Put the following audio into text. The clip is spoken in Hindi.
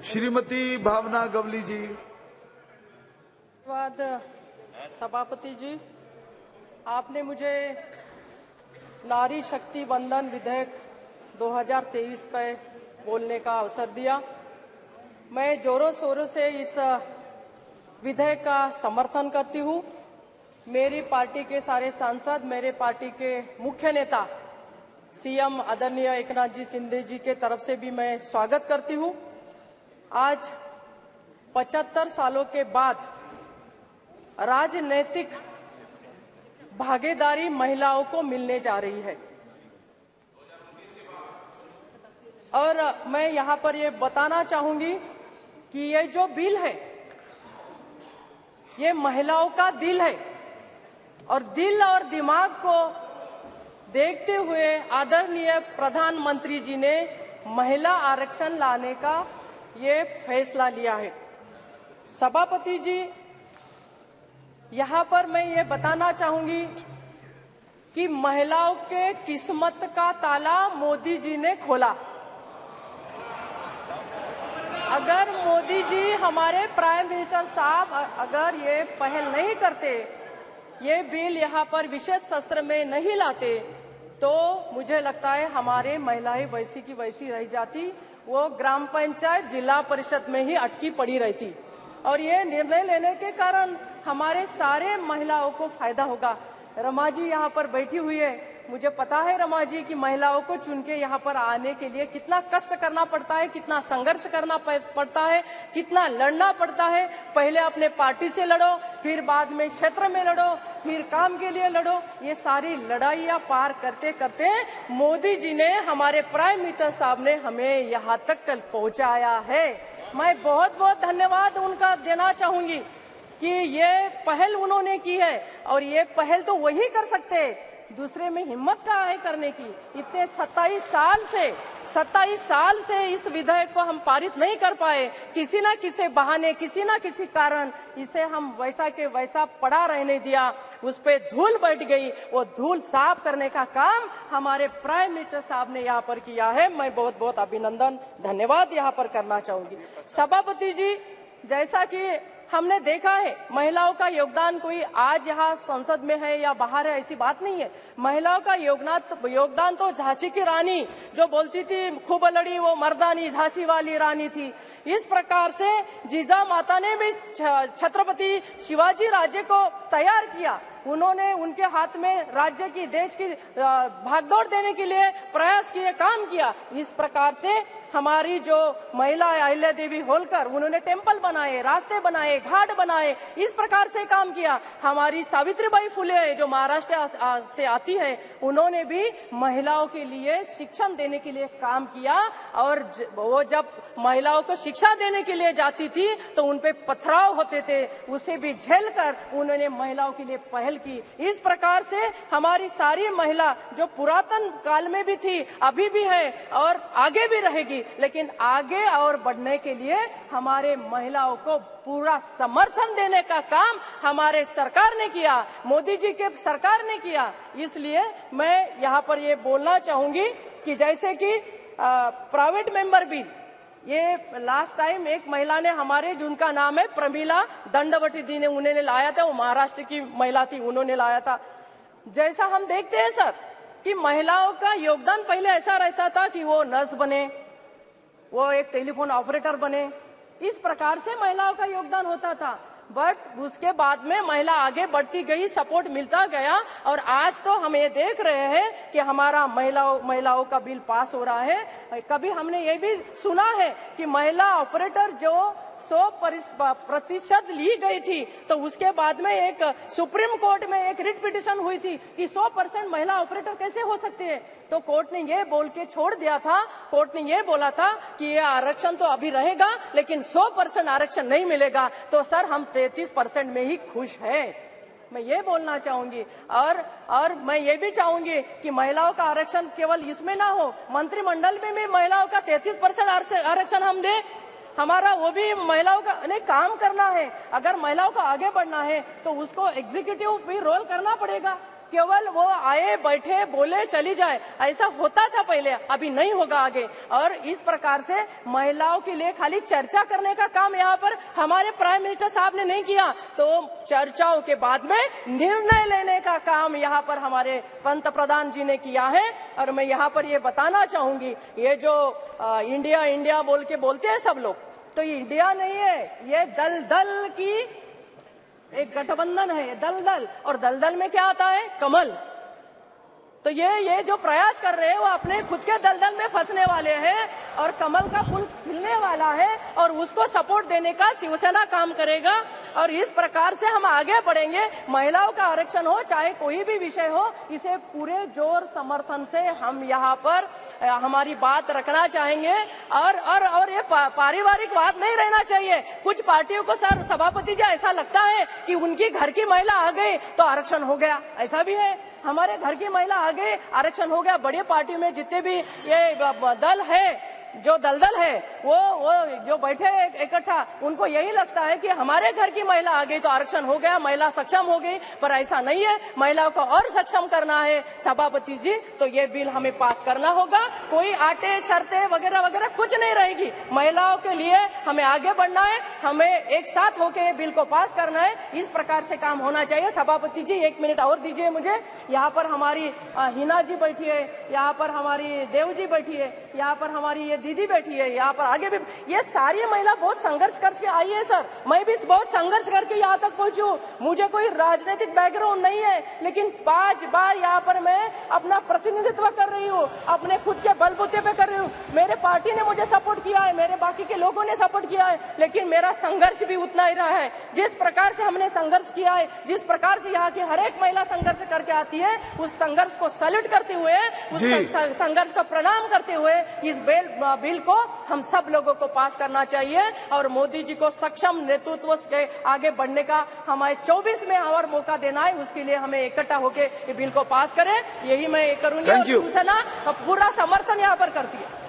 श्रीमती भावना गवली जी। धन्यवाद सभापति जी, आपने मुझे नारी शक्ति वंदन विधेयक 2023 पर बोलने का अवसर दिया। मैं जोरों शोरों से इस विधेयक का समर्थन करती हूँ। मेरी पार्टी के सारे सांसद, मेरे पार्टी के मुख्य नेता सीएम आदरणीय एकनाथ जी शिंदे जी के तरफ से भी मैं स्वागत करती हूँ। आज 75 सालों के बाद राजनीतिक भागीदारी महिलाओं को मिलने जा रही है और मैं यहाँ पर ये बताना चाहूंगी कि ये जो बिल है ये महिलाओं का दिल है और दिल और दिमाग को देखते हुए आदरणीय प्रधानमंत्री जी ने महिला आरक्षण लाने का ये फैसला लिया है। सभापति जी, यहाँ पर मैं ये बताना चाहूंगी कि महिलाओं के किस्मत का ताला मोदी जी ने खोला। अगर मोदी जी, हमारे प्राइम मिनिस्टर साहब अगर ये पहल नहीं करते, ये बिल यहाँ पर विशेष सत्र में नहीं लाते, तो मुझे लगता है हमारे महिलाएं वैसी की वैसी रह जाती, वो ग्राम पंचायत जिला परिषद में ही अटकी पड़ी रहती। और ये निर्णय लेने के कारण हमारे सारे महिलाओं को फायदा होगा। रमा जी यहाँ पर बैठी हुई है, मुझे पता है रमा जी की महिलाओं को चुन के यहाँ पर आने के लिए कितना कष्ट करना पड़ता है, कितना संघर्ष करना पड़ता है, कितना लड़ना पड़ता है। पहले अपने पार्टी से लड़ो, फिर बाद में क्षेत्र में लड़ो, फिर काम के लिए लड़ो। ये सारी लड़ाइयाँ पार करते करते मोदी जी ने, हमारे प्राइम मिनिस्टर साहब ने हमें यहाँ तक कल पहुँचाया है। मैं बहुत बहुत धन्यवाद उनका देना चाहूंगी कि ये पहल उन्होंने की है और ये पहल तो वही कर सकते, दूसरे में हिम्मत का है करने की। इतने 27 साल से इस विधेयक को हम पारित नहीं कर पाए, किसी ना किसी बहाने, किसी ना किसी कारण इसे हम वैसा के वैसा पड़ा रहने दिया, उस पे धूल बैठ गई। वो धूल साफ करने का काम हमारे प्राइम मिनिस्टर साहब ने यहाँ पर किया है। मैं बहुत बहुत अभिनंदन, धन्यवाद यहाँ पर करना चाहूंगी। सभापति जी, जैसा कि हमने देखा है, महिलाओं का योगदान कोई आज यहाँ संसद में है या बाहर है ऐसी बात नहीं है। महिलाओं का योगदान तो झांसी की रानी जो बोलती थी खूब लड़ी वो मर्दानी झांसी वाली रानी थी, इस प्रकार से जीजा माता ने भी छत्रपति शिवाजी राज्य को तैयार किया। उन्होंने उनके हाथ में राज्य की, देश की भागदौड़ देने के लिए प्रयास किए, काम किया। इस प्रकार से हमारी जो महिला अहिल्या देवी होलकर, उन्होंने टेम्पल बनाए, रास्ते बनाए, घाट बनाए, इस प्रकार से काम किया। हमारी सावित्रीबाई फुले जो महाराष्ट्र से आती है, उन्होंने भी महिलाओं के लिए शिक्षण देने के लिए काम किया और वो जब महिलाओं को शिक्षा देने के लिए जाती थी तो उनपे पथराव होते थे, उसे भी झेल कर उन्होंने महिलाओं के लिए पहल की। इस प्रकार से हमारी सारी महिला जो पुरातन काल में भी थी, अभी भी है और आगे भी रहेगी, लेकिन आगे और बढ़ने के लिए हमारे महिलाओं को पूरा समर्थन देने का काम हमारे सरकार ने किया, मोदी जी के सरकार ने किया। इसलिए मैं यहाँ पर ये बोलना चाहूंगी कि जैसे कि प्राइवेट मेंबर बिल, ये लास्ट टाइम एक महिला ने हमारे, जिनका नाम है प्रमीला दंडवती दी ने, उन्होंने लाया था, वो महाराष्ट्र की महिला थी, उन्होंने लाया था। जैसा हम देखते हैं सर कि महिलाओं का योगदान पहले ऐसा रहता था कि वो नर्स बने, वो एक टेलीफोन ऑपरेटर बने, इस प्रकार से महिलाओं का योगदान होता था। बट उसके बाद में महिला आगे बढ़ती गई, सपोर्ट मिलता गया और आज तो हम ये देख रहे हैं कि हमारा महिलाओं का बिल पास हो रहा है। कभी हमने ये भी सुना है कि महिला ऑपरेटर जो 100% ली गई थी, तो उसके बाद में एक सुप्रीम कोर्ट में एक रिट पिटिशन हुई थी कि 100% महिला ऑपरेटर कैसे हो सकते हैं। तो कोर्ट ने ये बोल के छोड़ दिया था, कोर्ट ने ये बोला था कि ये आरक्षण तो अभी रहेगा लेकिन 100% आरक्षण नहीं मिलेगा। तो सर हम 33% में ही खुश हैं। मैं ये बोलना चाहूंगी और मैं ये भी चाहूंगी कि महिलाओं का आरक्षण केवल इसमें ना हो, मंत्रिमंडल में भी महिलाओं का 33% आरक्षण हम दे। हमारा वो भी महिलाओं का नहीं काम करना है, अगर महिलाओं का आगे बढ़ना है तो उसको एग्जीक्यूटिव भी रोल करना पड़ेगा। केवल वो आए बैठे बोले चली जाए, ऐसा होता था पहले, अभी नहीं होगा आगे। और इस प्रकार से महिलाओं के लिए खाली चर्चा करने का काम यहाँ पर हमारे प्राइम मिनिस्टर साहब ने नहीं किया, तो चर्चाओं के बाद में निर्णय लेने का काम यहाँ पर हमारे पंत प्रधान जी ने किया है। और मैं यहाँ पर ये बताना चाहूंगी, ये जो इंडिया इंडिया बोल के बोलते हैं सब लोग, तो ये इंडिया नहीं है, ये दलदल की एक गठबंधन है, ये दलदल। और दलदल में क्या आता है? कमल। तो ये जो प्रयास कर रहे हैं वो अपने खुद के दलदल में फंसने वाले हैं और कमल का फूल खिलने वाला है और उसको सपोर्ट देने का शिवसेना काम करेगा। और इस प्रकार से हम आगे बढ़ेंगे। महिलाओं का आरक्षण हो चाहे कोई भी विषय हो, इसे पूरे जोर समर्थन से हम यहाँ पर हमारी बात रखना चाहेंगे। और ये पारिवारिक बात नहीं रहना चाहिए। कुछ पार्टियों को सर सभापति जी ऐसा लगता है कि उनकी घर की महिला आ गई तो आरक्षण हो गया, ऐसा भी है। हमारे घर की महिला आ गई, आरक्षण हो गया। बड़ी पार्टी में जितने भी ये दल है, जो दलदल है, वो जो बैठे इकट्ठा, उनको यही लगता है कि हमारे घर की महिला आ गई तो आरक्षण हो गया, महिला सक्षम हो गई। पर ऐसा नहीं है, महिलाओं को और सक्षम करना है सभापति जी, तो ये बिल हमें पास करना होगा। कोई आटे शर्तें वगैरह वगैरह कुछ नहीं रहेगी। महिलाओं के लिए हमें आगे बढ़ना है, हमें एक साथ होकर बिल को पास करना है। इस प्रकार से काम होना चाहिए। सभापति जी 1 मिनट और दीजिए मुझे। यहाँ पर हमारी हिना जी बैठी है, यहाँ पर हमारी देव जी बैठी है, यहाँ पर हमारी दीदी बैठी है, यहाँ पर आगे भी ये सारी महिला बहुत संघर्ष करके आई है सर। मैं भी बहुत संघर्ष करके यहाँ तक पहुंची हूँ। मुझे कोई राजनीतिक बैकग्राउंड नहीं है, लेकिन 5 बार यहाँ पर मैं अपना प्रतिनिधित्व कर रही हूँ, अपने खुद के बलबूते पे कर रही हूँ। मेरे पार्टी ने मुझे सपोर्ट किया है, मेरे बाकी के लोगों ने सपोर्ट किया है, लेकिन मेरा संघर्ष भी उतना ही रहा है। जिस प्रकार से हमने संघर्ष किया है, जिस प्रकार से यहाँ की हर एक महिला संघर्ष करके आती है, उस संघर्ष को सैल्यूट करते हुए, उस संघर्ष को प्रणाम करते हुए इस बिल को हम सब लोगों को पास करना चाहिए। और मोदी जी को सक्षम नेतृत्व के आगे बढ़ने का हमारे 24 में और मौका देना है। उसके लिए हमें इकट्ठा होकर ये बिल को पास करें, यही मैं करूंगी। और शिवसेना पूरा समर्थन यहाँ पर करती है।